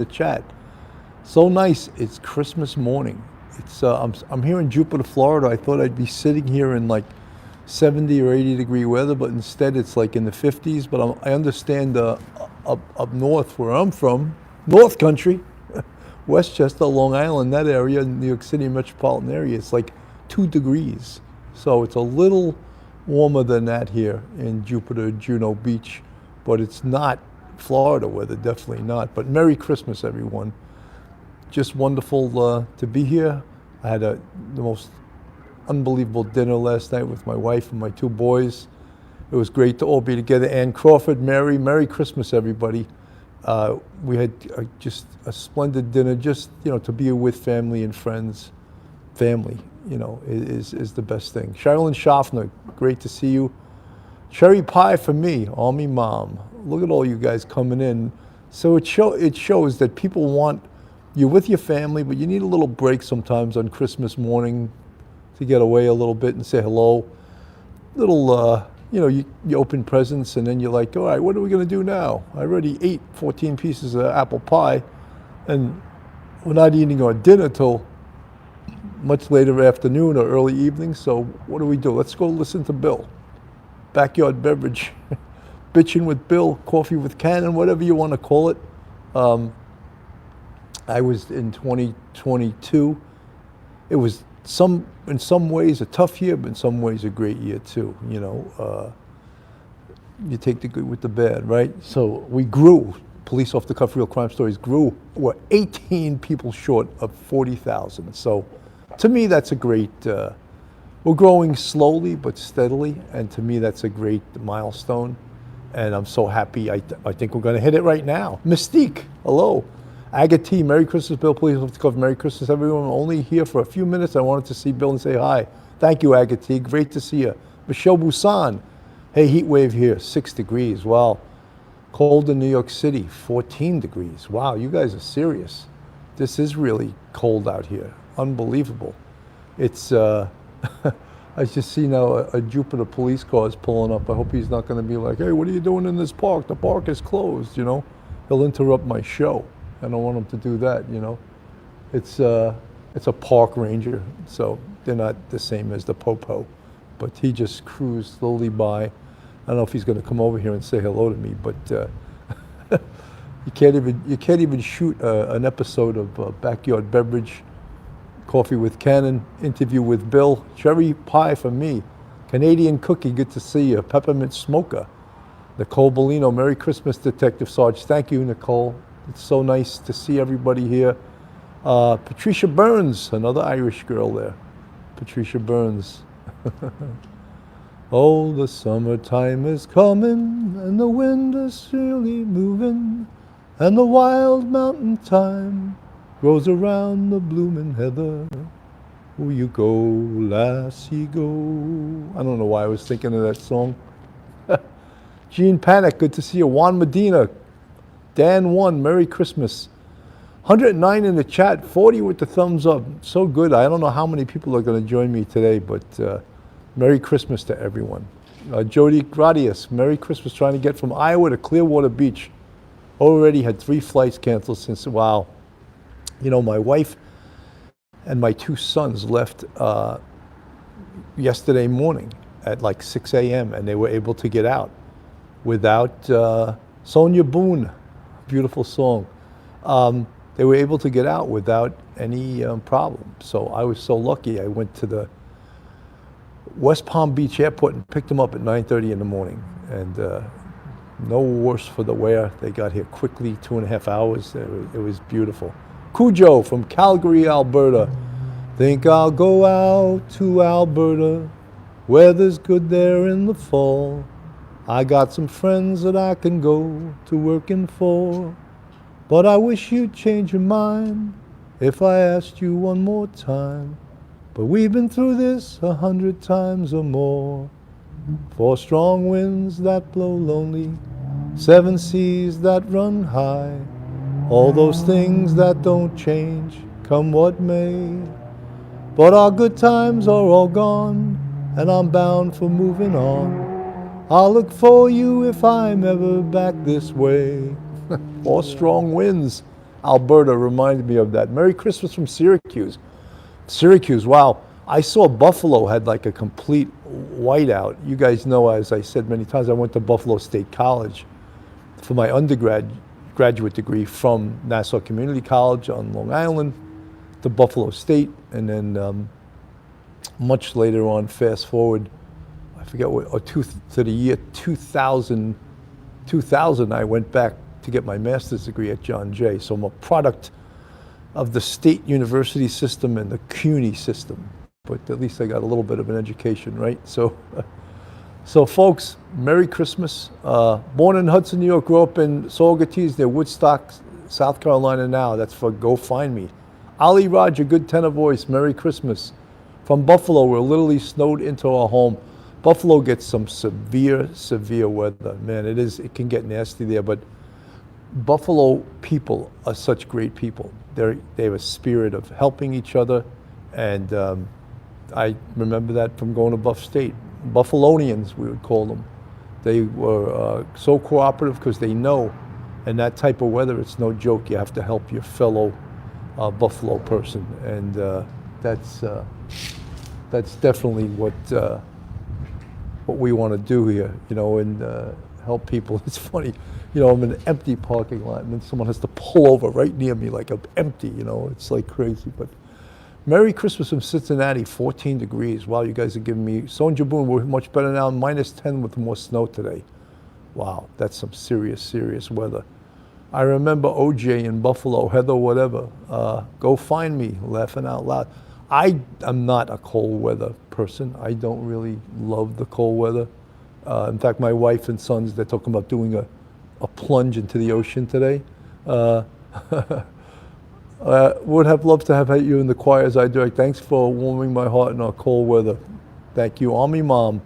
the chat. So nice. It's Christmas morning. I'm here in Jupiter, Florida. I thought I'd be sitting here in like 70 or 80 degree weather, but instead it's like in the 50s. But I understand up north where I'm from, North Country, Westchester, Long Island, that area, New York City metropolitan area, it's like 2 degrees. So it's a little warmer than that here in Jupiter, Juno Beach, but it's not Florida weather, definitely not. But Merry Christmas, everyone. Just wonderful to be here. I had the most unbelievable dinner last night with my wife and my 2 boys. It was great to all be together. Ann Crawford, Merry Christmas, everybody. We had just a splendid dinner, just, to be with family and friends. Family, is the best thing. Sherilyn Schaffner, great to see you. Cherry pie for me, Army Mom. Look at all you guys coming in. So it shows that people want, you're with your family, but you need a little break sometimes on Christmas morning to get away a little bit and say hello. You open presents and then you're like, all right, what are we going to do now? I already ate 14 pieces of apple pie and we're not eating our dinner till much later afternoon or early evening. So what do? Let's go listen to Bill. Backyard beverage, bitching with Bill, coffee with Cannon, whatever you want to call it. I was in 2022. It was in some ways a tough year, but in some ways a great year too. You take the good with the bad, right? So we grew. Police Off the Cuff Real Crime Stories grew. We're 18 people short of 40,000. So to me, that's a great. We're growing slowly but steadily, and to me, that's a great milestone. And I'm so happy. I think we're going to hit it right now. Mystique, hello. Agate, Merry Christmas, Bill. Please Off the Cuff, Merry Christmas, everyone. I'm only here for a few minutes. I wanted to see Bill and say hi. Thank you, Agate. Great to see you. Michelle Busan. Hey, heat wave here, 6 degrees. Wow. Cold in New York City, 14 degrees. Wow, you guys are serious. This is really cold out here. Unbelievable. It's, I just see now a Jupiter police car is pulling up. I hope he's not going to be like, hey, what are you doing in this park? The park is closed, He'll interrupt my show. I don't want him to do that, It's a park ranger, so they're not the same as the popo. But he just cruised slowly by. I don't know if he's going to come over here and say hello to me, but you can't even shoot an episode of Backyard Beverage, Coffee with Cannon, interview with Bill. Cherry pie for me. Canadian cookie, good to see you. Peppermint smoker. Nicole Bellino, Merry Christmas, Detective Sarge. Thank you, Nicole. It's so nice to see everybody here. Patricia Burns, another Irish girl there. Patricia Burns. Oh, the summertime is coming, and the wind is surely moving, and the wild mountain thyme grows around the bloomin' heather. Oh, you go, lassie, go. I don't know why I was thinking of that song. Gene Panic, good to see you. Juan Medina, Dan 1, Merry Christmas. 109 in the chat, 40 with the thumbs up. So good. I don't know how many people are going to join me today, but Merry Christmas to everyone. Jody Gradius, Merry Christmas, trying to get from Iowa to Clearwater Beach. Already had 3 flights canceled since, wow. My wife and my 2 sons left yesterday morning at like 6 a.m. and they were able to get out without Sonia Boone, beautiful song. They were able to get out without any problem. So I was so lucky. I went to the West Palm Beach Airport and picked them up at 9:30 in the morning. And no worse for the wear. They got here quickly, 2.5 hours. It was beautiful. Cujo from Calgary, Alberta. Think I'll go out to Alberta. Weather's good there in the fall. I got some friends that I can go to working for. But I wish you'd change your mind if I asked you one more time. But we've been through this 100 times or more. 4 strong winds that blow lonely, 7 seas that run high. All those things that don't change, come what may. But our good times are all gone, and I'm bound for moving on. I'll look for you if I'm ever back this way. 4 strong winds. Alberta reminded me of that. Merry Christmas from Syracuse. Syracuse, wow. I saw Buffalo had like a complete whiteout. You guys know, as I said many times, I went to Buffalo State College for my graduate degree from Nassau Community College on Long Island to Buffalo State, and then much later on, fast forward, I forget what, to the year 2000, I went back to get my master's degree at John Jay. So I'm a product of the state university system and the CUNY system, but at least I got a little bit of an education, right? So, so folks, Merry Christmas. Born in Hudson, New York, grew up in Saugerties, near Woodstock, South Carolina now. That's for Go Find Me. Ali Raj, a good tenor voice, Merry Christmas. From Buffalo, we're literally snowed into our home. Buffalo gets some severe, severe weather. Man, it can get nasty there, but Buffalo people are such great people. They have a spirit of helping each other, and I remember that from going to Buff State. Buffalonians, we would call them. They were so cooperative because they know, in that type of weather, it's no joke. You have to help your fellow Buffalo person, and that's definitely what we want to do here, you know, and help people. It's funny, you know, I'm in an empty parking lot, and then someone has to pull over right near me like I'm empty, you know. It's like crazy. But Merry Christmas from Cincinnati, 14 degrees. Wow, you guys are giving me, Sonja Boone, we're much better now, -10 with more snow today. Wow, that's some serious, serious weather. I remember OJ in Buffalo, Heather whatever, Go Find Me, laughing out loud. I am not a cold weather person. I don't really love the cold weather. In fact, my wife and sons, they're talking about doing a plunge into the ocean today. Would have loved to have had you in the choir as I do. Thanks for warming my heart in our cold weather. Thank you. Army Mom.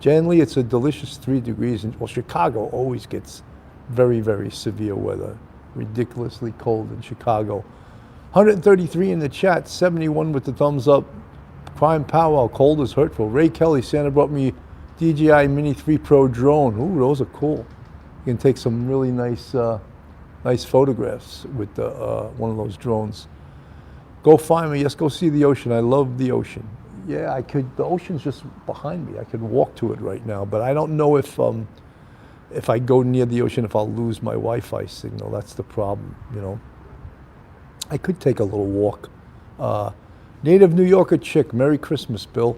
Generally, it's a delicious 3 degrees. Well, Chicago always gets very, very severe weather. Ridiculously cold in Chicago. 133 in the chat, 71 with the thumbs up. Crime Powwow, cold is hurtful. Ray Kelly, Santa brought me DJI Mini 3 Pro drone. Ooh, those are cool. You can take some really nice nice photographs with one of those drones. Go find me. Yes, go see the ocean. I love the ocean. Yeah, I could. The ocean's just behind me. I could walk to it right now, but I don't know if I go near the ocean, if I'll lose my Wi-Fi signal. That's the problem, you know. I could take a little walk. Native New Yorker chick, Merry Christmas, Bill.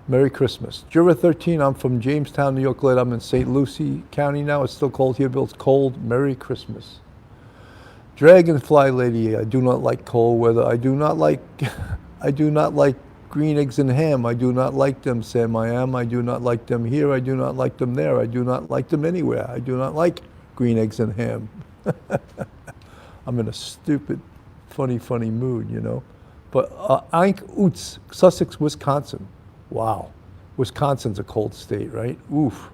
Merry Christmas. Juror 13, I'm from Jamestown, New York. Glad I'm in St. Lucie County now. It's still cold here, Bill. It's cold. Merry Christmas. Dragonfly Lady, I do not like cold weather. I do not like, I do not like green eggs and ham. I do not like them, Sam. I do not like them here. I do not like them there. I do not like them anywhere. I do not like green eggs and ham. I'm in a stupid, funny mood, you know. But Eink Oots, Sussex, Wisconsin. Wow. Wisconsin's a cold state, right? Oof.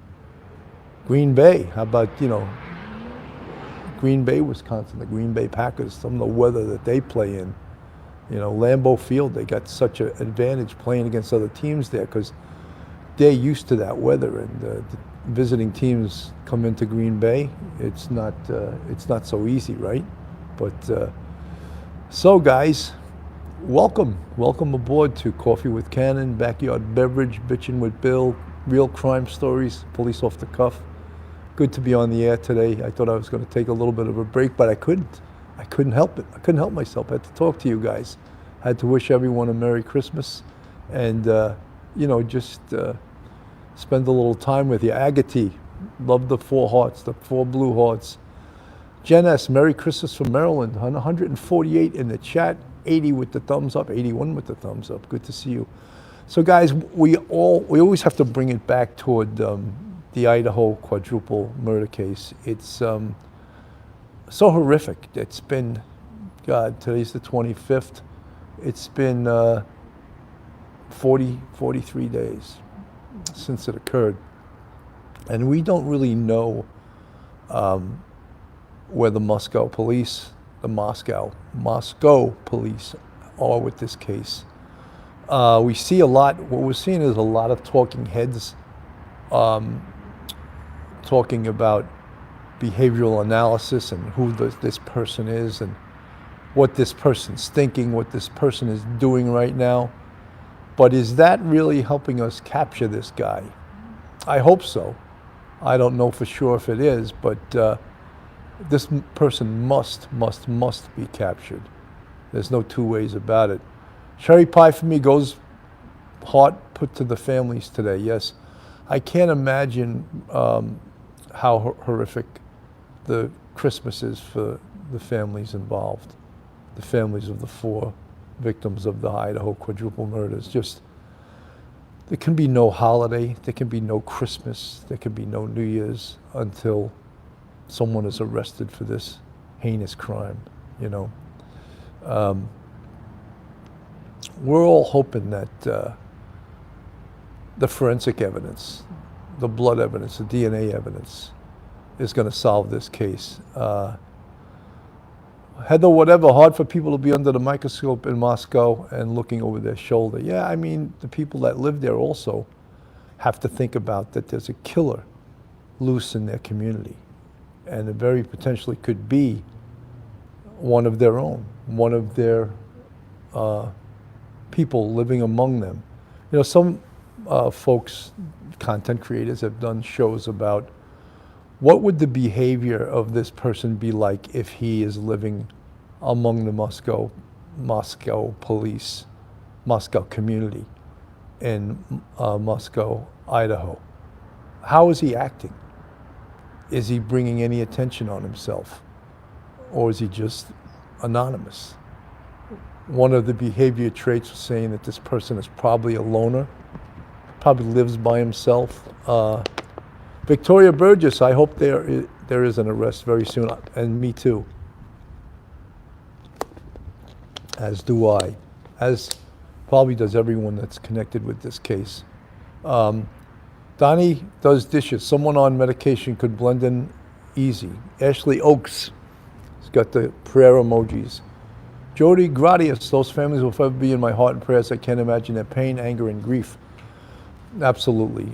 Green Bay, how about, you know, Green Bay, Wisconsin, the Green Bay Packers, some of the weather that they play in. You know, Lambeau Field, they got such an advantage playing against other teams there because they're used to that weather, and the visiting teams come into Green Bay. It's not so easy, right? But so guys, welcome aboard to Coffee with Cannon, Backyard Beverage, Bitchin' with Bill, Real Crime Stories, Police Off the Cuff. Good to be on the air today. I thought I was going to take a little bit of a break, but I couldn't. I couldn't help it. I couldn't help myself. I had to talk to you guys. I had to wish everyone a Merry Christmas, and you know, just spend a little time with you. Agati, love the 4 hearts, the 4 blue hearts. Jen S, Merry Christmas from Maryland. 148 in the chat, 80 with the thumbs up, 81 with the thumbs up. Good to see you. So guys, we always have to bring it back toward the Idaho quadruple murder case. It's so horrific. It's been, God, today's the 25th. It's been 43 days since it occurred. And we don't really know where the Moscow police are with this case. We see a lot, what we're seeing is a lot of talking heads talking about behavioral analysis and who this person is, and what this person's thinking, what this person is doing right now. But is that really helping us capture this guy? I hope so. I don't know for sure if it is, but this person must be captured. There's no two ways about it. Cherry pie for me goes heart put to the families today, yes. I can't imagine how horrific the Christmas is for the families involved, the families of the 4 victims of the Idaho quadruple murders. Just, there can be no holiday, there can be no Christmas, there can be no New Year's until someone is arrested for this heinous crime, you know. We're all hoping that the forensic evidence, the blood evidence, the DNA evidence is going to solve this case. Heather, whatever, hard for people to be under the microscope in Moscow and looking over their shoulder. Yeah, I mean, the people that live there also have to think about that there's a killer loose in their community. And it very potentially could be one of their own, one of their people living among them. You know, some folks, content creators, have done shows about what would the behavior of this person be like if he is living among the Moscow police, Moscow community in Moscow, Idaho. How is he acting? Is he bringing any attention on himself? Or is he just anonymous? One of the behavior traits was saying that this person is probably a loner, probably lives by himself. Victoria Burgess, I hope there is an arrest very soon, and me too. As do I, as probably does everyone that's connected with this case. Donnie does dishes. Someone on medication could blend in easy. Ashley Oaks has got the prayer emojis. Jody Gradius, those families will forever be in my heart and prayers. I can't imagine their pain, anger, and grief. Absolutely.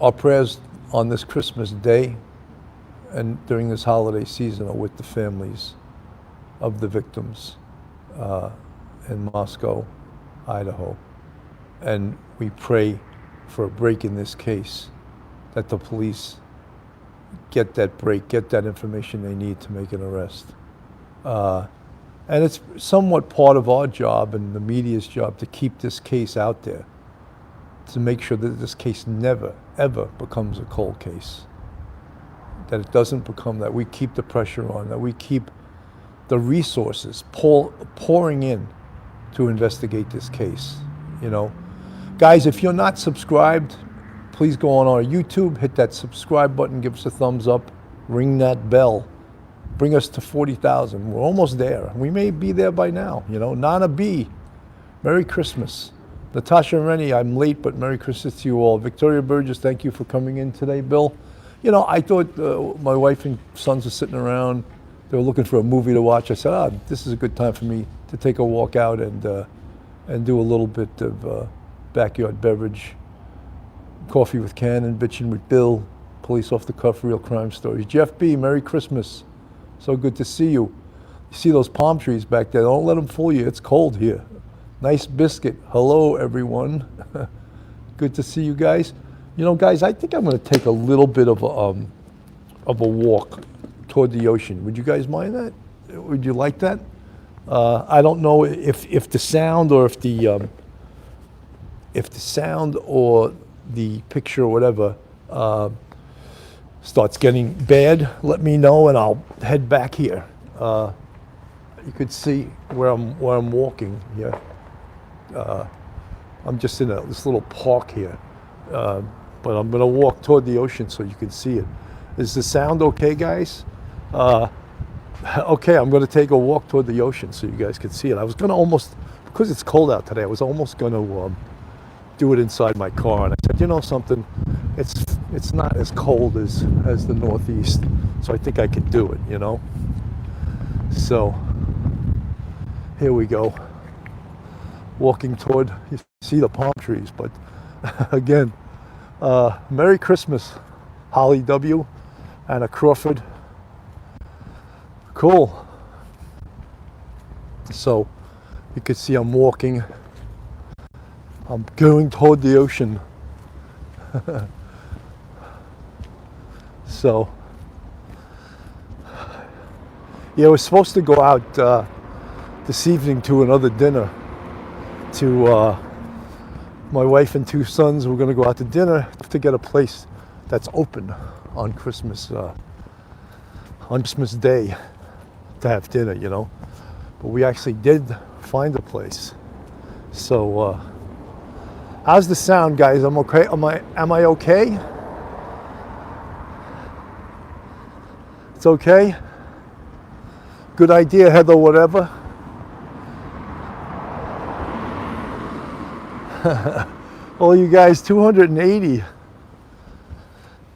Our prayers on this Christmas day and during this holiday season are with the families of the victims in Moscow, Idaho. And we pray for a break in this case, that the police get that break, get that information they need to make an arrest. And it's somewhat part of our job and the media's job to keep this case out there, to make sure that this case never, ever becomes a cold case. That it doesn't become that. We keep the pressure on, that we keep the resources pouring in to investigate this case, you know. Guys, if you're not subscribed, please go on our YouTube, hit that subscribe button, give us a thumbs up, ring that bell. Bring us to 40,000. We're almost there. We may be there by now, you know. Nana B, Merry Christmas. Natasha and Rennie, I'm late, but Merry Christmas to you all. Victoria Burgess, thank you for coming in today. Bill, you know, I thought my wife and sons were sitting around. They were looking for a movie to watch. I said, this is a good time for me to take a walk out and do a little bit of backyard beverage, coffee with Ken and bitching with Bill, police off the cuff, real crime stories. Jeff B, Merry Christmas. So good to see you. You see those palm trees back there? Don't let them fool you. It's cold here. Nice biscuit. Hello, everyone. Good to see you guys. You know, guys, I think I'm going to take a little bit of a walk toward the ocean. Would you guys mind that? Would you like that? I don't know if the sound or if the sound or the picture or whatever starts getting bad, let me know and I'll head back here. You could see where I'm walking here. I'm just in this little park here, but I'm going to walk toward the ocean so you can see it. Is the sound okay, guys? Okay, I'm going to take a walk toward the ocean so you guys can see it. I was going to almost, because it's cold out today, I was almost going to do it inside my car, and I said, you know something, it's not as cold as the Northeast, so I think I can do it, you know. So here we go, walking toward, you see the palm trees, but again, Merry Christmas, Holly W. and a Crawford Cool. So you can see I'm walking. I'm going toward the ocean. So, yeah, we're supposed to go out this evening to another dinner. To my wife and two sons, we're going to go out to dinner to get a place that's open on Christmas Day to have dinner, you know. But we actually did find a place. So, how's the sound, guys? I'm okay. Am I okay? It's okay. Good idea, Heather. Whatever. All you guys, 280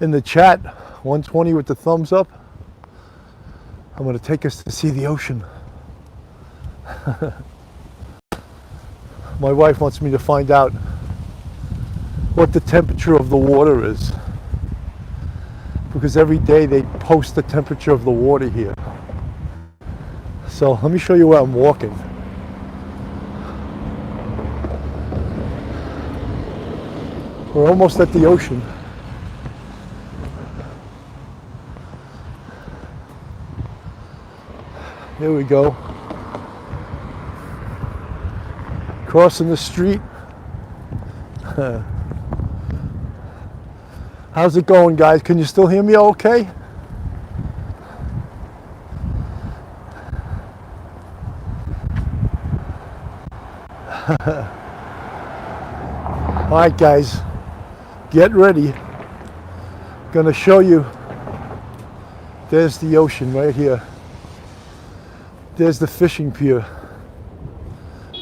in the chat, 120 with the thumbs up. I'm going to take us to see the ocean. My wife wants me to find out what the temperature of the water is, because every day they post the temperature of the water here. So let me show you where I'm walking. We're almost at the ocean. Here we go. Crossing the street. How's it going, guys? Can you still hear me okay? All right, guys. Get ready. Gonna show you. There's the ocean right here. There's the fishing pier.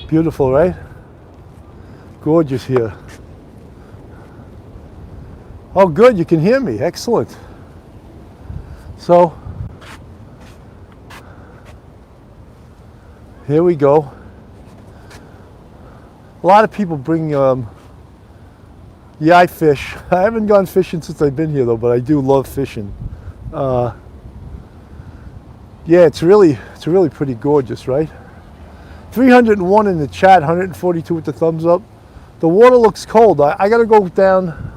Beautiful, right? Gorgeous here. Oh, good, you can hear me. Excellent. So, here we go. A lot of people bring, yeah, I fish. I haven't gone fishing since I've been here though, but I do love fishing. Yeah, it's really pretty gorgeous, right? 301 in the chat, 142 with the thumbs up. The water looks cold. I gotta go down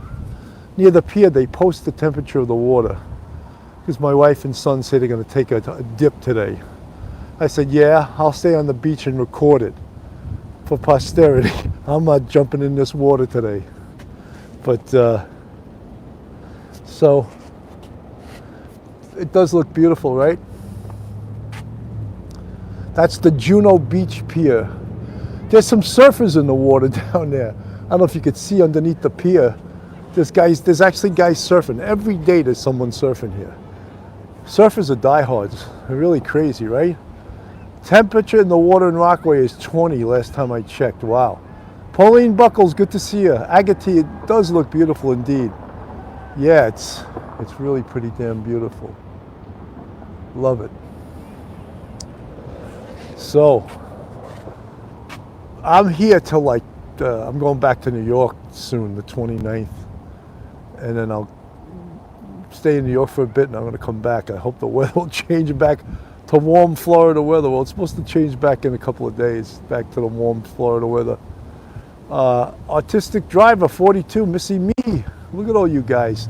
near the pier. They post the temperature of the water because my wife and son say they're gonna take a dip today. I said, yeah, I'll stay on the beach and record it for posterity. I'm not jumping in this water today. But, so, it does look beautiful, right? That's the Juno Beach Pier. There's some surfers in the water down there. I don't know if you could see underneath the pier. There's actually guys surfing. Every day there's someone surfing here. Surfers are diehards. They're really crazy, right? Temperature in the water in Rockaway is 20 last time I checked. Wow. Pauline Buckles, good to see you. Agati, it does look beautiful indeed. Yeah, it's really pretty damn beautiful. Love it. So, I'm here till like, I'm going back to New York soon, the 29th. And then I'll stay in New York for a bit and I'm going to come back. I hope the weather will change back to warm Florida weather. Well, it's supposed to change back in a couple of days, back to the warm Florida weather. Artistic Driver 42, Missy Me. Look at all you guys.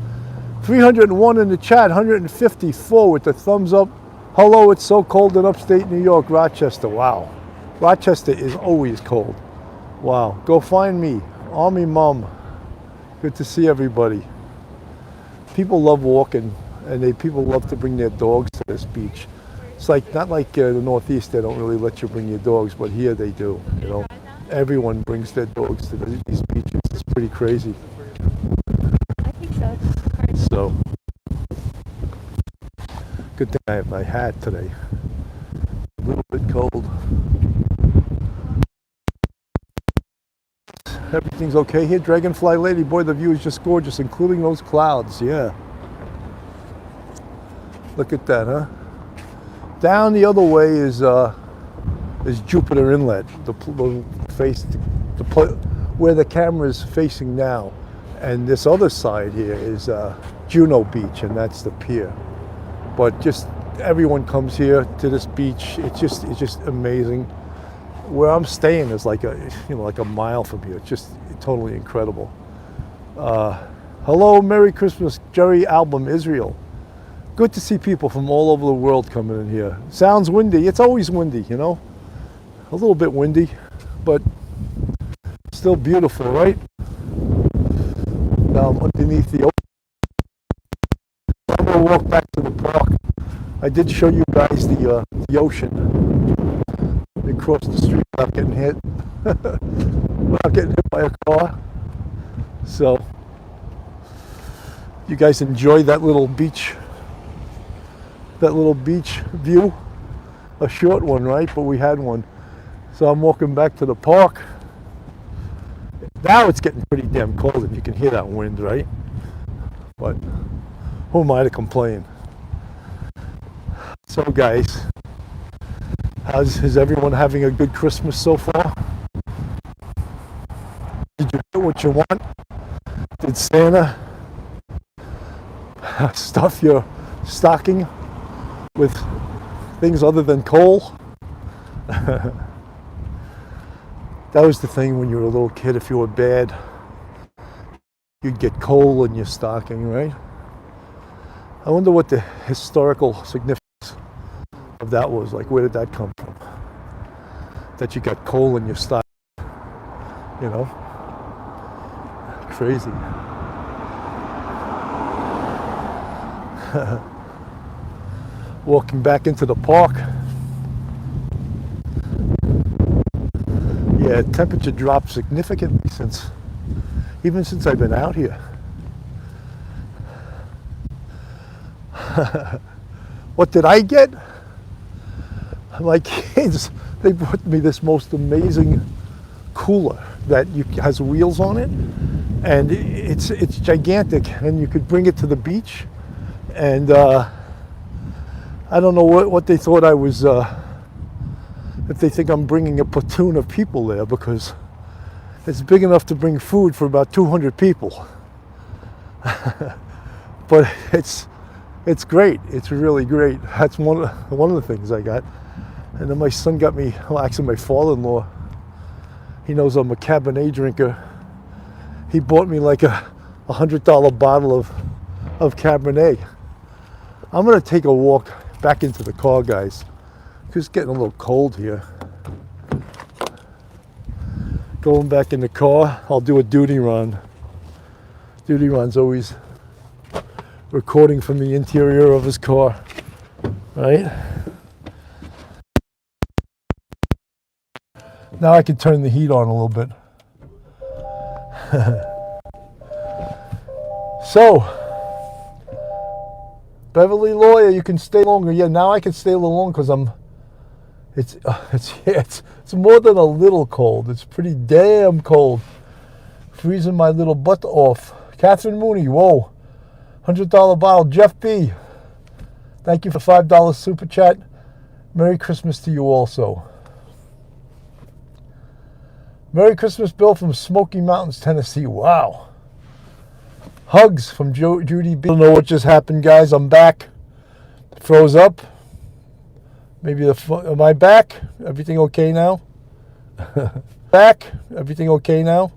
301 in the chat, 154 with the thumbs up. Hello, it's so cold in upstate New York, Rochester. Wow. Rochester is always cold. Wow. Go find me. Army Mom. Good to see everybody. People love walking, and people love to bring their dogs to this beach. It's like not like the Northeast, they don't really let you bring your dogs, but here they do. You know, everyone brings their dogs to these beaches. It's pretty crazy. I think so. So, good thing I have my hat today. A little bit cold. Everything's okay here. Dragonfly Lady, boy, the view is just gorgeous, including those clouds. Yeah. Look at that, huh? Down the other way is Jupiter Inlet, where the camera is facing now, and this other side here is Juno Beach, and that's the pier. But just everyone comes here to this beach. It's just amazing. Where I'm staying is like like a mile from here. It's just totally incredible. Hello, Merry Christmas, Jerry Album, Israel. Good to see people from all over the world coming in here. Sounds windy. It's always windy, you know. A little bit windy, but still beautiful, right? Now I'm underneath the ocean. I'm gonna walk back to the park. I did show you guys the ocean. Across the street without getting hit. Without getting hit by a car. So you guys enjoy that little beach view? A short one, right? But we had one. So I'm walking back to the park. Now it's getting pretty damn cold, and you can hear that wind, right? But who am I to complain? So guys, is everyone having a good Christmas so far? Did you get what you want? Did Santa stuff your stocking with things other than coal? That was the thing when you were a little kid. If you were bad, you'd get coal in your stocking, right? I wonder what the historical significance of that was. Like, where did that come from? That you got coal in your stocking, you know? Crazy. Walking back into the park. Yeah, temperature dropped significantly since I've been out here. What did I get? My kids, they brought me this most amazing cooler that has wheels on it, and it's gigantic, and you could bring it to the beach. And I don't know what they thought I was. If they think I'm bringing a platoon of people there, because it's big enough to bring food for about 200 people. But it's great. It's really great. That's one of the things I got. And then my son got me, well, actually my father-in-law, he knows I'm a Cabernet drinker. He bought me like a $100 bottle of Cabernet. I'm gonna take a walk back into the car, guys. It's getting a little cold here. Going back in the car, I'll do a duty run. Duty run's always recording from the interior of his car, right? Now I can turn the heat on a little bit. So, Beverly Lawyer, you can stay longer. Yeah, now I can stay a little longer because it's more than a little cold. It's pretty damn cold. Freezing my little butt off. Catherine Mooney, whoa. $100 bottle. Jeff B. Thank you for $5 super chat. Merry Christmas to you also. Merry Christmas, Bill from Smoky Mountains, Tennessee. Wow. Hugs from Judy B. I don't know what just happened, guys. I'm back. Froze up. Maybe am I back? Everything okay now? Back? Everything okay now?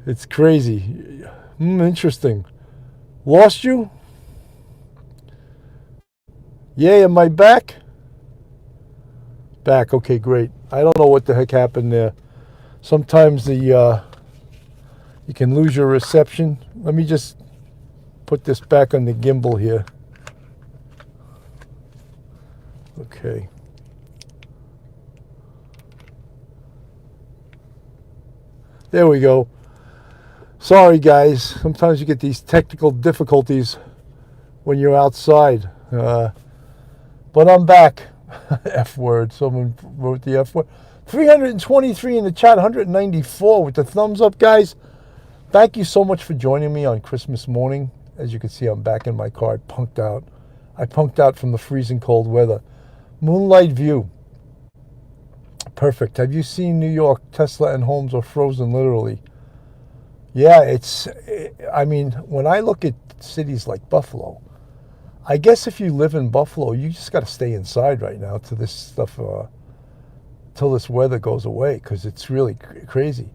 It's crazy. Interesting. Lost you? Yeah, am I back? Back. Okay, great. I don't know what the heck happened there. Sometimes you can lose your reception. Let me just put this back on the gimbal here. Okay. There we go. Sorry, guys. Sometimes you get these technical difficulties when you're outside. But I'm back. F word. Someone wrote the F word. 323 in the chat. 194 with the thumbs up, guys. Thank you so much for joining me on Christmas morning. As you can see, I'm back in my car. I punked out from the freezing cold weather. Moonlight view. Perfect. Have you seen New York? Tesla and homes are frozen, literally. Yeah, I mean, when I look at cities like Buffalo, I guess if you live in Buffalo, you just got to stay inside right now till this stuff, till this weather goes away, because it's really crazy.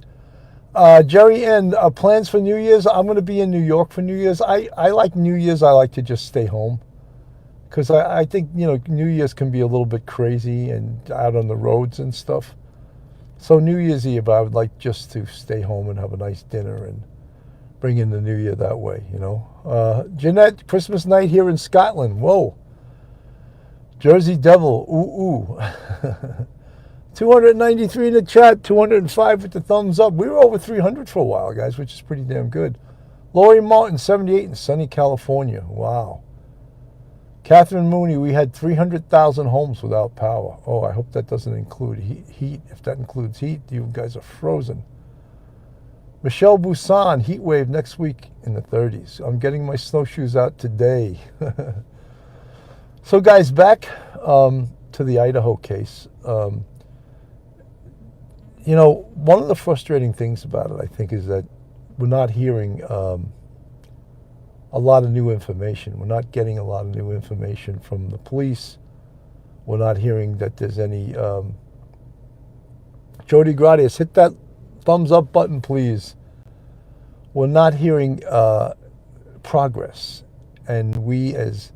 Jerry, and plans for New Year's? I'm going to be in New York for New Year's. I like New Year's. I like to just stay home, because I think, New Year's can be a little bit crazy and out on the roads and stuff. So New Year's Eve, I would like just to stay home and have a nice dinner and bring in the New Year that way, Jeanette, Christmas night here in Scotland. Whoa. Jersey Devil. Ooh, ooh. 293 in the chat, 205 with the thumbs up. We were over 300 for a while, guys, which is pretty damn good. Lori Martin, 78 in sunny California. Wow. Catherine Mooney, we had 300,000 homes without power. Oh, I hope that doesn't include heat. If that includes heat, you guys are frozen. Michelle Busan, heat wave next week in the 30s. I'm getting my snowshoes out today. So, guys, back to the Idaho case. One of the frustrating things about it, I think, is that we're not hearing a lot of new information. We're not getting a lot of new information from the police. We're not hearing that there's any... Jody Gradius, hit that thumbs up button, please. We're not hearing progress. And we as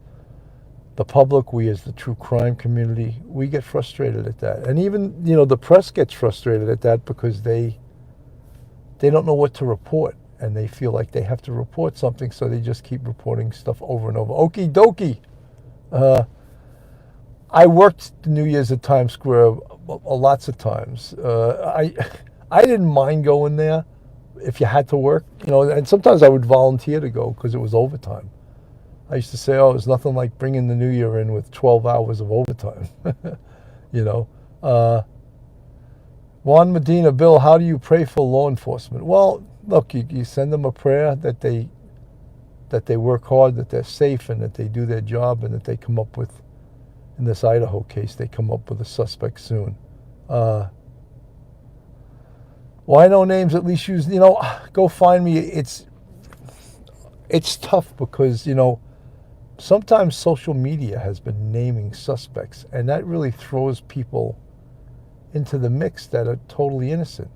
the public, we as the true crime community, we get frustrated at that. And even, the press gets frustrated at that, because they don't know what to report. And they feel like they have to report something, so they just keep reporting stuff over and over. Okie dokie. I worked New Year's at Times Square lots of times. I didn't mind going there if you had to work, and sometimes I would volunteer to go because it was overtime. I used to say, it's nothing like bringing the New Year in with 12 hours of overtime, Juan Medina, Bill, how do you pray for law enforcement? Well, look, you send them a prayer that they work hard, that they're safe, and that they do their job, and that they come up with, in this Idaho case, they come up with a suspect soon. Why no names? At least use, go find me. It's tough because, sometimes social media has been naming suspects, and that really throws people into the mix that are totally innocent.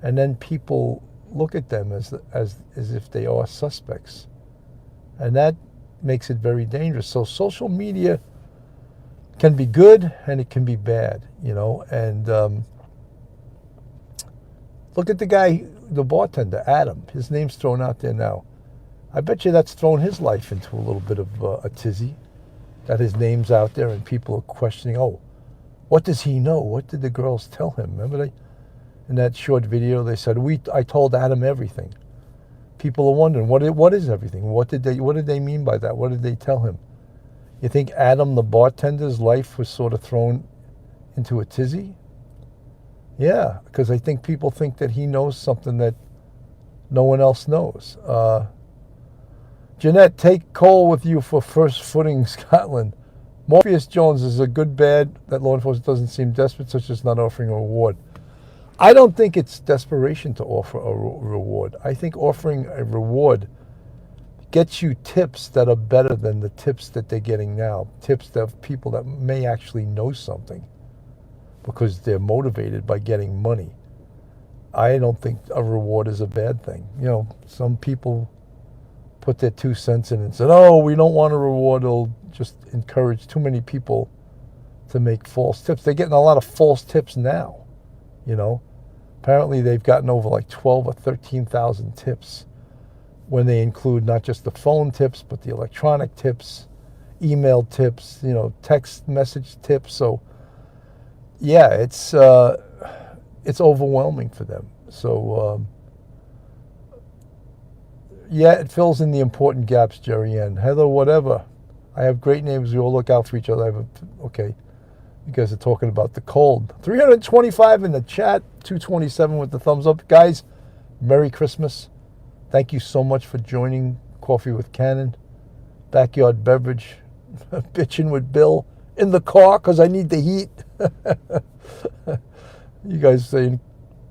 And then people look at them as if they are suspects. And that makes it very dangerous. So social media can be good and it can be bad, and look at the guy, the bartender, Adam. His name's thrown out there now. I bet you that's thrown his life into a little bit of a tizzy, that his name's out there and people are questioning, what does he know? What did the girls tell him? Remember in that short video, they said, I told Adam everything. People are wondering, what is everything? What did they mean by that? What did they tell him? You think Adam, the bartender's life was sort of thrown into a tizzy? Yeah, because I think people think that he knows something that no one else knows. Jeanette, take Cole with you for first footing Scotland. Morpheus Jones, is a good bad that law enforcement doesn't seem desperate, such as not offering a reward. I don't think it's desperation to offer a reward. I think offering a reward gets you tips that are better than the tips that they're getting now. Tips of people that may actually know something because they're motivated by getting money. I don't think a reward is a bad thing. Some people put their 2 cents in and said, we don't want a reward. It'll just encourage too many people to make false tips. They're getting a lot of false tips now, Apparently they've gotten over like 12 or 13,000 tips when they include not just the phone tips, but the electronic tips, email tips, text message tips. So, yeah, it's overwhelming for them. So, yeah, it fills in the important gaps, Jerry Ann. Heather, whatever. I have great neighbors. We all look out for each other. Okay. You guys are talking about the cold. 325 in the chat, 227 with the thumbs up. Guys, Merry Christmas. Thank you so much for joining Coffee with Cannon. Backyard beverage. Bitching with Bill in the car because I need the heat. You guys saying,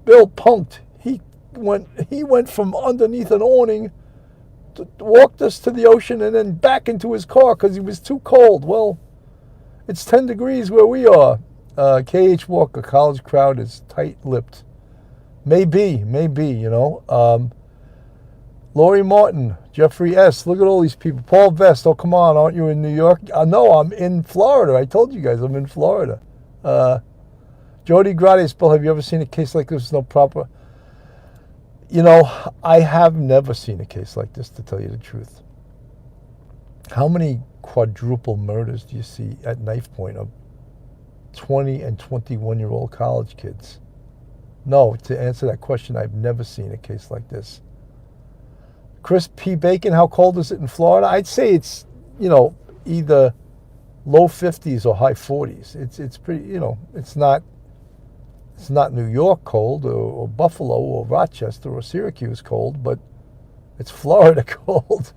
Bill punked. He went from underneath an awning walked us to the ocean and then back into his car because he was too cold. Well, it's 10 degrees where we are. K.H. Walker, college crowd is tight-lipped. Maybe, you know. Lori Martin, Jeffrey S. Look at all these people. Paul Vest, oh, come on, aren't you in New York? No, I'm in Florida. I told you guys I'm in Florida. Jody Grades, Bill, have you ever seen a case like this? No proper. You know, I have never seen a case like this, to tell you the truth. How many quadruple murders do you see at knife point of 20 and 21-year-old college kids? No, to answer that question, I've never seen a case like this. Chris P. Bacon, how cold is it in Florida? I'd say it's, you know, either low 50s or high 40s. It's pretty, you know, it's not New York cold or Buffalo or Rochester or Syracuse cold, but it's Florida cold.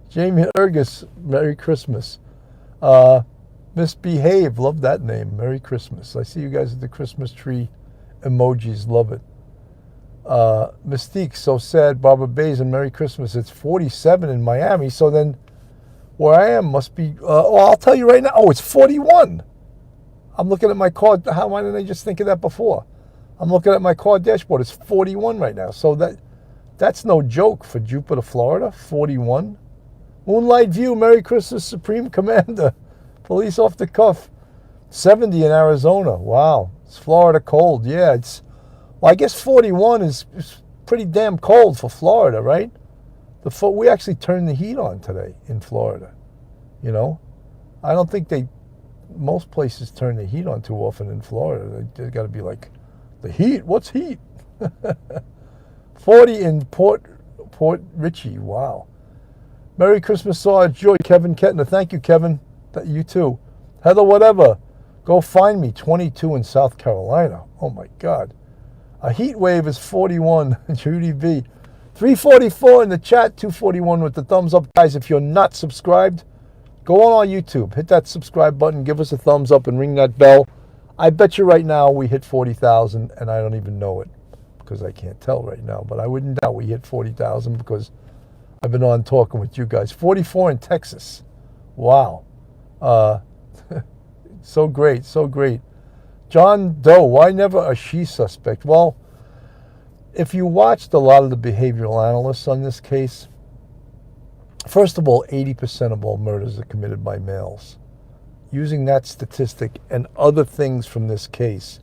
Jamie Ergus, Merry Christmas. Misbehave, love that name, Merry Christmas. I see you guys at the Christmas tree emojis, love it. Mystique, so sad, Barbara Bays, and Merry Christmas. It's 47 in Miami, so then where I am must be, I'll tell you right now, it's 41. I'm looking at my car. Why didn't I just think of that before? I'm looking at my car dashboard. It's 41 right now. So that's no joke for Jupiter, Florida. 41. Moonlight View, Merry Christmas, Supreme Commander. Police off the cuff. 70 in Arizona. Wow. It's Florida cold. Yeah, I guess 41 is pretty damn cold for Florida, right? We actually turned the heat on today in Florida. You know? I don't think most places turn the heat on too often in Florida. They got to be like, the heat? What's heat? 40 in Port Richey. Wow. Merry Christmas, Sarge. Joy, Kevin Kettner. Thank you, Kevin. You too. Heather, whatever. Go find me. 22 in South Carolina. Oh, my God. A heat wave is 41. Judy B. 344 in the chat. 241 with the thumbs up. Guys, if you're not subscribed, go on our YouTube, hit that subscribe button, give us a thumbs up, and ring that bell. I bet you right now we hit 40,000, and I don't even know it because I can't tell right now. But I wouldn't doubt we hit 40,000 because I've been on talking with you guys. 44 in Texas. Wow. So great, so great. John Doe, why never a she suspect? Well, if you watched a lot of the behavioral analysts on this case, first of all, 80% of all murders are committed by males. Using that statistic and other things from this case,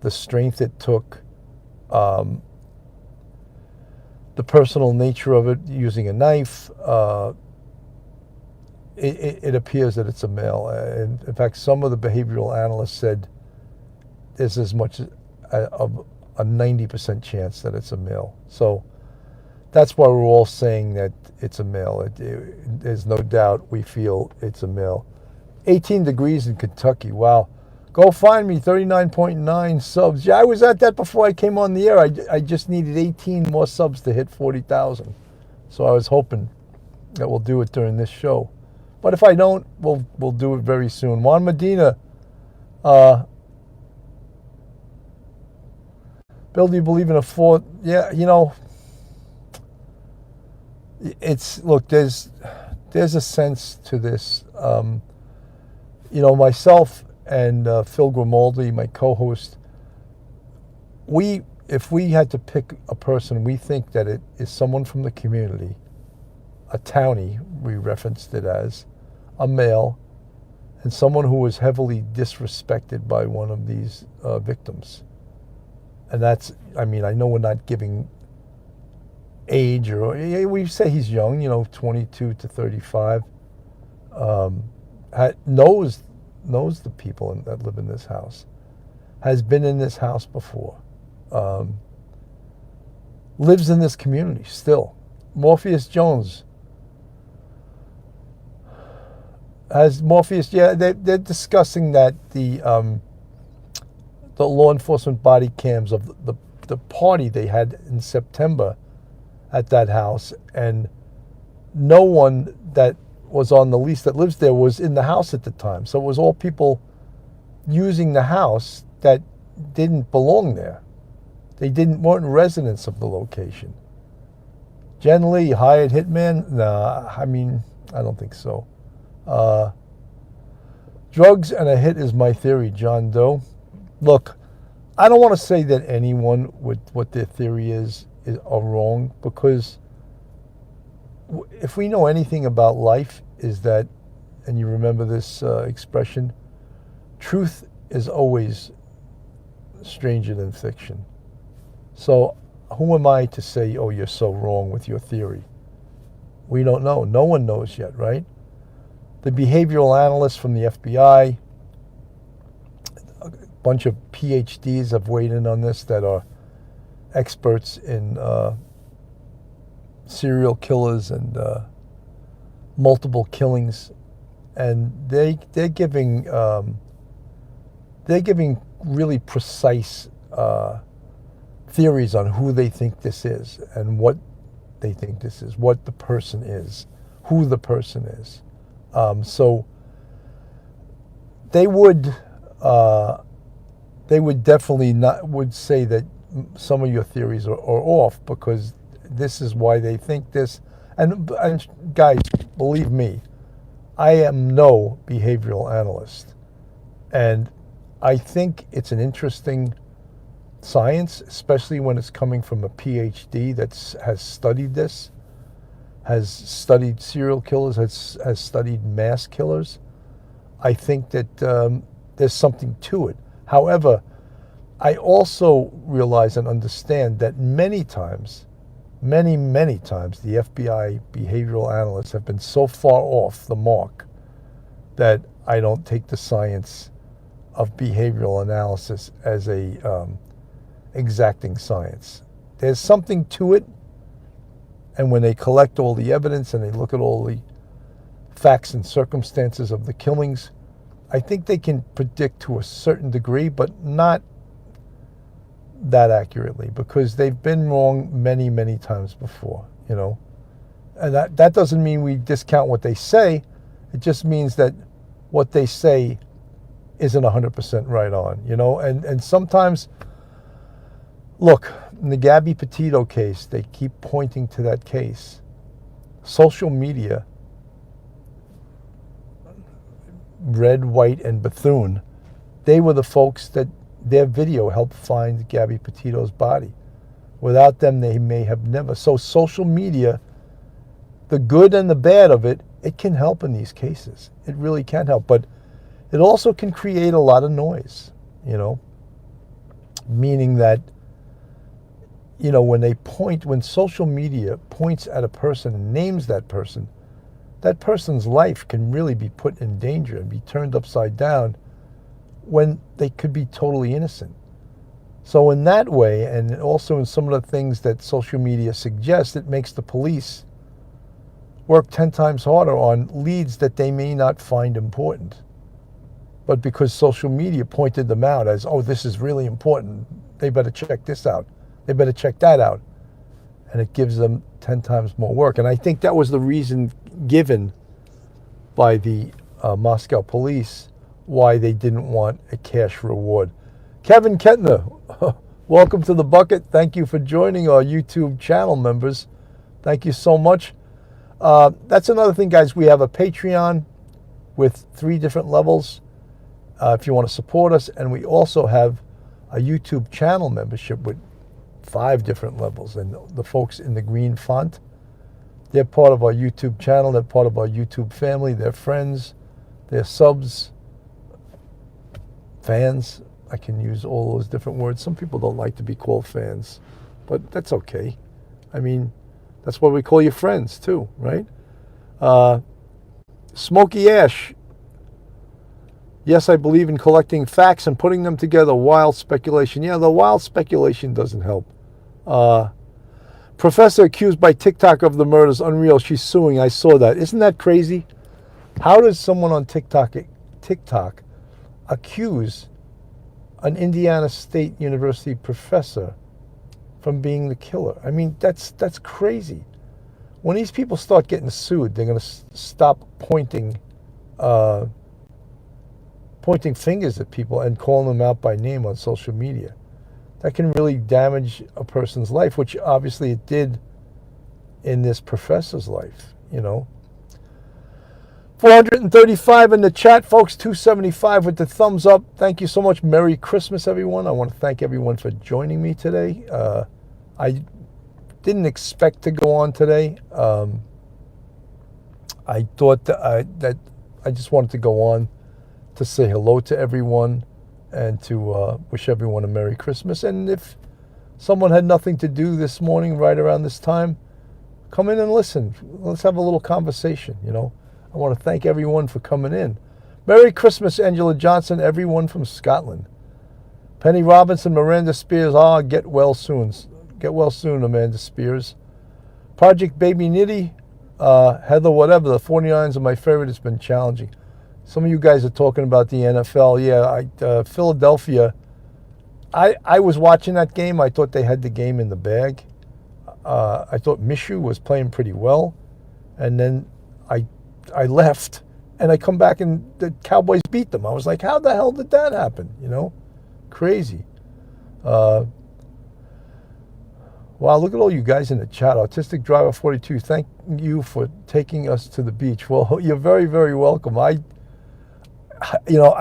the strength it took, the personal nature of it, using a knife, it appears that it's a male. In fact, some of the behavioral analysts said there's as much as a 90% chance that it's a male. So that's why we're all saying that it's a male. There's no doubt we feel it's a male. 18 degrees in Kentucky. Wow. Go find me, 39.9 subs. Yeah, I was at that before I came on the air. I just needed 18 more subs to hit 40,000. So I was hoping that we'll do it during this show. But if I don't, we'll do it very soon. Juan Medina, Bill, do you believe in a fourth? Yeah, you know, look, there's a sense to this. You know, myself and Phil Grimaldi, my co-host, if we had to pick a person, we think that it is someone from the community, a townie, we referenced it as, a male, and someone who was heavily disrespected by one of these victims. And that's, I mean, I know we're not giving age, or we say he's young, you know, 22 to 35, knows the people that live in this house, has been in this house before, lives in this community still. Morpheus Jones has Morpheus. Yeah, they're discussing that the law enforcement body cams of the party they had in September at that house, and no one that was on the lease that lives there was in the house at the time. So it was all people using the house that didn't belong there. They weren't residents of the location. Jen Lee, hired hitman? Nah, I mean, I don't think so. Drugs and a hit is my theory, John Doe. Look, I don't want to say that anyone with what their theory is are wrong, because if we know anything about life is that, and you remember this expression, truth is always stranger than fiction. So who am I to say, oh, you're so wrong with your theory? We don't know. No one knows yet, right? The behavioral analysts from the FBI, a bunch of PhDs have weighed in on this that are experts in serial killers and multiple killings, and they're giving really precise theories on who they think this is and what they think this is, what the person is, who the person is. So they would definitely would say that some of your theories are off, because this is why they think this. And guys, believe me, I am no behavioral analyst, and I think it's an interesting science, especially when it's coming from a PhD that has studied this, has studied serial killers, has studied mass killers. I think that there's something to it. However, I also realize and understand that many times, many times, the FBI behavioral analysts have been so far off the mark that I don't take the science of behavioral analysis as a exacting science. There's something to it, and when they collect all the evidence and they look at all the facts and circumstances of the killings, I think they can predict to a certain degree, but not that accurately, because they've been wrong many times before, you know. And that doesn't mean we discount what they say. It just means that what they say isn't 100% right on, you know. And sometimes, look, in the Gabby Petito case, they keep pointing to that case. Social media, Red, White, and Bethune, they were the folks that their video helped find Gabby Petito's body. Without them, they may have never. So social media, the good and the bad of it, it can help in these cases. It really can help. But it also can create a lot of noise, you know, meaning that, you know, when social media points at a person and names that person's life can really be put in danger and be turned upside down when they could be totally innocent. So in that way, and also in some of the things that social media suggests, it makes the police work 10 times harder on leads that they may not find important. But because social media pointed them out as, oh, this is really important, they better check this out, they better check that out. And it gives them 10 times more work. And I think that was the reason given by the Moscow police why they didn't want a cash reward. Kevin Kettner, welcome to the bucket. Thank you for joining our YouTube channel members. Thank you so much. That's another thing, guys. We have a Patreon with 3 different levels if you want to support us. And we also have a YouTube channel membership with 5 different levels. And the folks in the green font, they're part of our YouTube channel. They're part of our YouTube family. They're friends. They're subs. Fans. I can use all those different words. Some people don't like to be called fans, but that's okay. I mean, that's why we call you friends too, right? Smokey Ash. Yes, I believe in collecting facts and putting them together. Wild speculation. Yeah, the wild speculation doesn't help. Professor accused by TikTok of the murders. Unreal. She's suing. I saw that. Isn't that crazy? How does someone on TikTok accuse an Indiana State University professor from being the killer? I mean, that's crazy. When these people start getting sued, they're going to stop pointing fingers at people and calling them out by name on social media. That can really damage a person's life, which obviously it did in this professor's life, 435 in the chat, folks. 275 with the thumbs up. Thank you so much. Merry Christmas, everyone. I want to thank everyone for joining me today. I didn't expect to go on today. I thought that I just wanted to go on to say hello to everyone and to wish everyone a Merry Christmas. And if someone had nothing to do this morning right around this time, come in and listen. Let's have a little conversation, I want to thank everyone for coming in. Merry Christmas, Angela Johnson, everyone from Scotland. Penny Robinson, Miranda Spears, get well soon. Get well soon, Amanda Spears. Project Baby Nitty, Heather, whatever. The 49ers are my favorite. It's been challenging. Some of you guys are talking about the NFL. Yeah, Philadelphia. I was watching that game. I thought they had the game in the bag. I thought Minshew was playing pretty well. And then I left, and I come back, and the Cowboys beat them. I was like, how the hell did that happen? Crazy. Wow, look at all you guys in the chat. Autistic Driver 42, thank you for taking us to the beach. Well, you're very, very welcome. I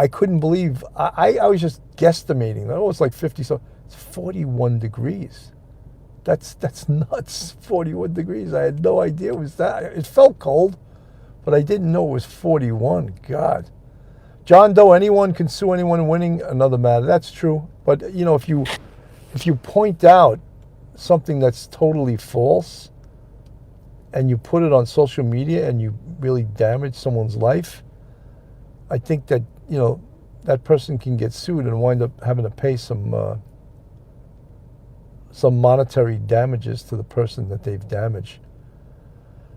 couldn't believe, I was just guesstimating. Oh, it's like 50, so it's 41 degrees. That's nuts, 41 degrees. I had no idea it was that. It felt cold, but I didn't know it was 41. God. John Doe, anyone can sue anyone winning another matter. That's true. But, if you point out something that's totally false and you put it on social media and you really damage someone's life, I think that, that person can get sued and wind up having to pay some monetary damages to the person that they've damaged.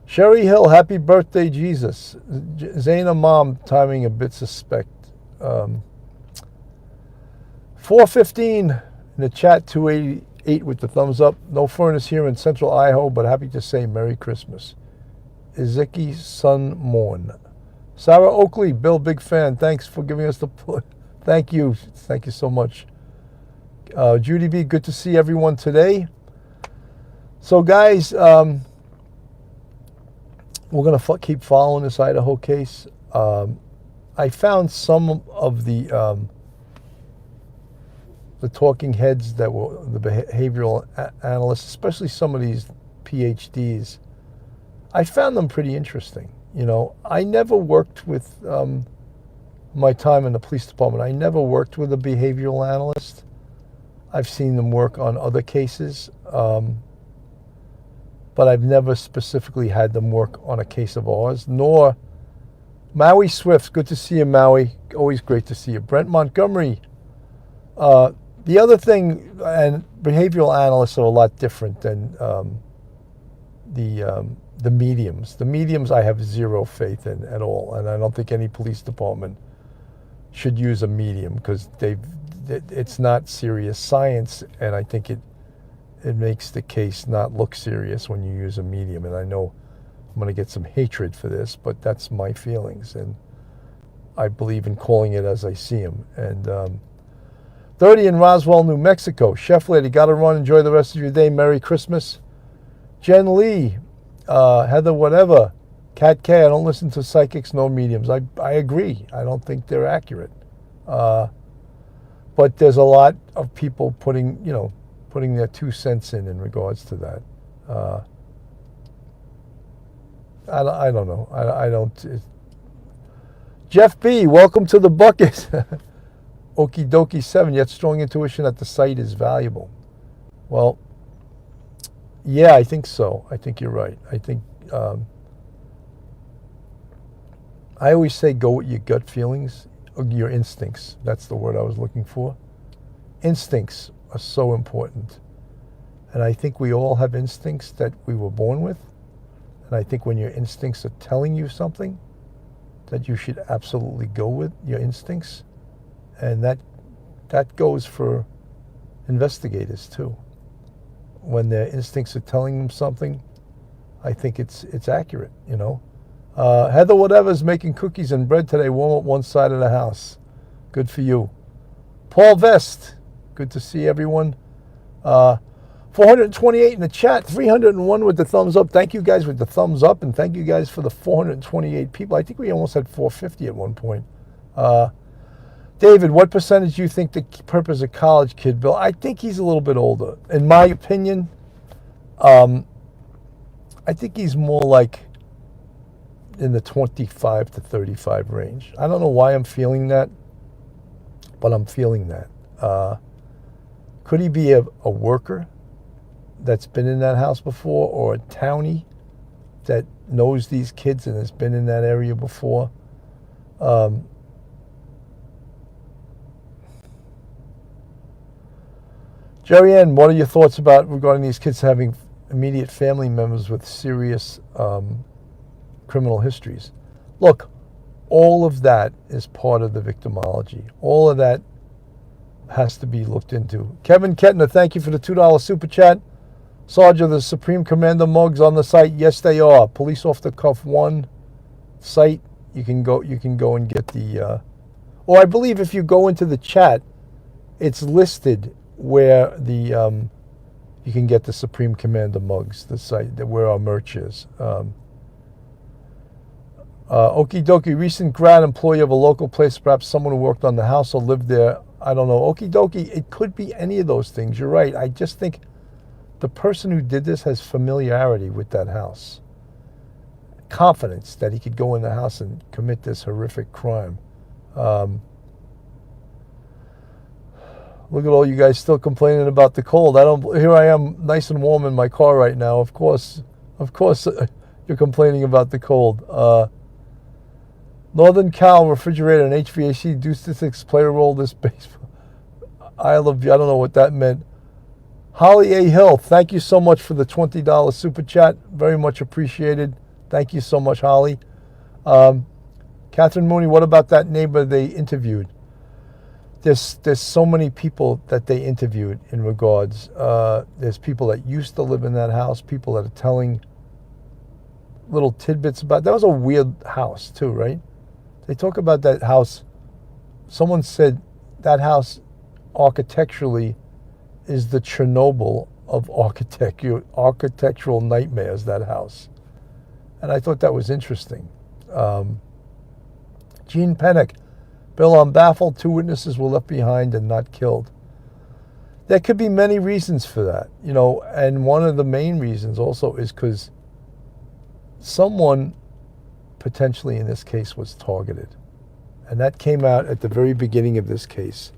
Sherry Hill, happy birthday, Jesus. Zaina Mom, timing a bit suspect. 415 in the chat, 288 with the thumbs up. No furnace here in central Idaho, but happy to say Merry Christmas. Iziki Sun Morn. Sarah Oakley, Bill, big fan. Thanks for giving us the put. Thank you. Thank you so much. Judy B, good to see everyone today. So, guys, we're going to keep following this Idaho case. I found some of the talking heads that were the behavioral analysts, especially some of these PhDs. I found them pretty interesting. I never worked with my time in the police department. I never worked with a behavioral analyst. I've seen them work on other cases. But I've never specifically had them work on a case of ours, nor Maui Swift. Good to see you, Maui. Always great to see you. Brent Montgomery. The other thing, and behavioral analysts are a lot different than the mediums. The mediums I have zero faith in at all, and I don't think any police department should use a medium because it's not serious science, and I think it makes the case not look serious when you use a medium. And I know I'm going to get some hatred for this, but that's my feelings, and I believe in calling it as I see them. And 30 in Roswell, New Mexico. Chef Lady, got to run. Enjoy the rest of your day. Merry Christmas. Jen Lee, Heather, whatever. Kat K, I don't listen to psychics, no mediums. I agree. I don't think they're accurate. But there's a lot of people putting their 2 cents in regards to that. I don't know. I don't. Jeff B, welcome to the bucket. Okie dokie 7, yet strong intuition that the site is valuable. Well, yeah, I think so. I think you're right. I think I always say go with your gut feelings, or your instincts. That's the word I was looking for. Instincts are so important. And I think we all have instincts that we were born with. And I think when your instincts are telling you something, that you should absolutely go with your instincts. And that goes for investigators too. When their instincts are telling them something, I think it's accurate, Heather whatever's making cookies and bread today, warm up one side of the house. Good for you. Paul Vest, good to see everyone. 428 in the chat, 301 with the thumbs up. Thank you guys with the thumbs up, and thank you guys for the 428 people. I think we almost had 450 at one point. David, what percentage do you think the purpose of college kid, Bill? I think he's a little bit older. In my opinion, I think he's more like in the 25 to 35 range. I don't know why I'm feeling that, but I'm feeling that. Could he be a worker that's been in that house before, or a townie that knows these kids and has been in that area before? Jerry Ann, what are your thoughts regarding these kids having immediate family members with serious criminal histories? Look, all of that is part of the victimology. All of that has to be looked into. Kevin Kettner, thank you for the $2 super chat. Sarge, are the Supreme Commander mugs on the site? Yes, they are. Police Off the Cuff 1 site. You can go and get the. Or I believe if you go into the chat, it's listed where the you can get the Supreme Commander mugs. The site where our merch is. Okie dokie, recent grad employee of a local place, perhaps someone who worked on the house or lived there. I don't know. Okie dokie, it could be any of those things. You're right. I just think the person who did this has familiarity with that house. Confidence that he could go in the house and commit this horrific crime. Look at all you guys still complaining about the cold. Here I am, nice and warm in my car right now. Of course, you're complaining about the cold. Northern Cal refrigerator and HVAC do statistics play a role this baseball. I don't know what that meant. Holly A. Hill, thank you so much for the $20 super chat. Very much appreciated. Thank you so much, Holly. Catherine Mooney, what about that neighbor they interviewed? There's so many people that they interviewed in regards. There's people that used to live in that house, people that are telling little tidbits about. That was a weird house too, right? They talk about that house. Someone said that house architecturally is the Chernobyl of architectural nightmares, that house. And I thought that was interesting. Gene Pennick, Bill, I'm baffled 2 witnesses were left behind and not killed. There could be many reasons for that, and one of the main reasons also is because someone potentially in this case was targeted. And that came out at the very beginning of this case.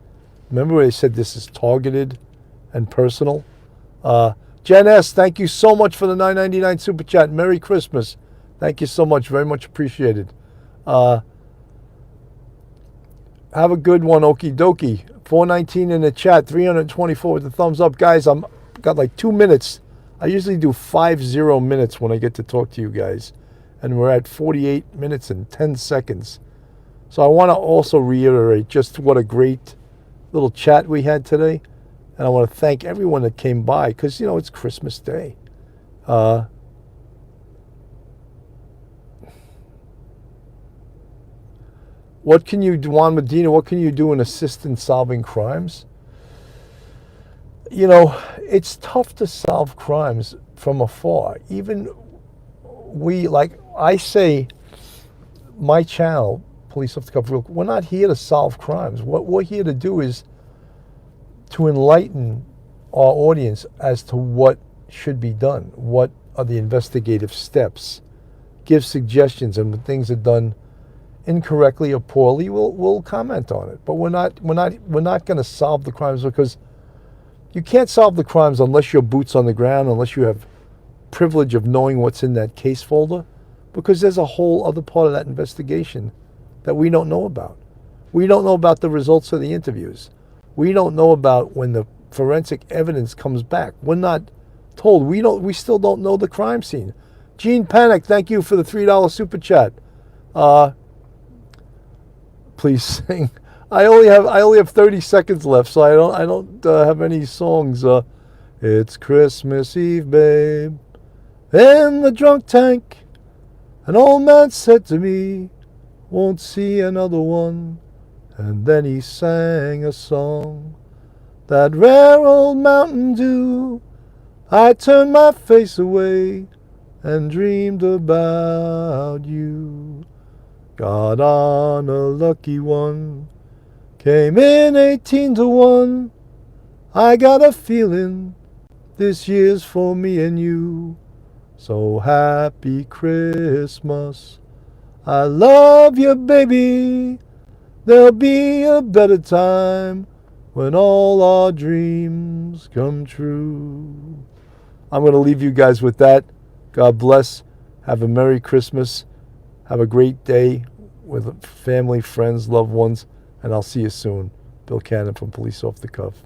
Remember where they said this is targeted and personal? Jen S., thank you so much for the $9.99 super chat. Merry Christmas. Thank you so much. Very much appreciated. Have a good one, okie dokie. 419 in the chat, 324 with the thumbs up. Guys, got like 2 minutes. I usually do 50 minutes when I get to talk to you guys. And we're at 48 minutes and 10 seconds. So I want to also reiterate just what a great little chat we had today. And I want to thank everyone that came by because, it's Christmas Day. What can you do, Juan Medina, what can you do in assist in solving crimes? It's tough to solve crimes from afar. Even I say, my channel, Police Off the Cuff, we're not here to solve crimes. What we're here to do is to enlighten our audience as to what should be done. What are the investigative steps? Give suggestions, and when things are done incorrectly or poorly, we'll comment on it. But we're not going to solve the crimes, because you can't solve the crimes unless your boots on the ground, unless you have privilege of knowing what's in that case folder, because there's a whole other part of that investigation that we don't know about. We don't know about the results of the interviews. We don't know about when the forensic evidence comes back. We're not told. We still don't know the crime scene. Gene Panic, thank you for the $3 super chat. Please sing. I only have 30 seconds left, so I don't have any songs. It's Christmas Eve, babe, in the drunk tank. An old man said to me, won't see another one. And then he sang a song, that rare old Mountain Dew, I turned my face away and dreamed about you. Got on a lucky one, came in 18 to 1. I got a feeling this year's for me and you. So happy Christmas. I love you, baby. There'll be a better time when all our dreams come true. I'm going to leave you guys with that. God bless. Have a Merry Christmas. Have a great day with family, friends, loved ones, and I'll see you soon. Bill Cannon from Police Off the Cuff.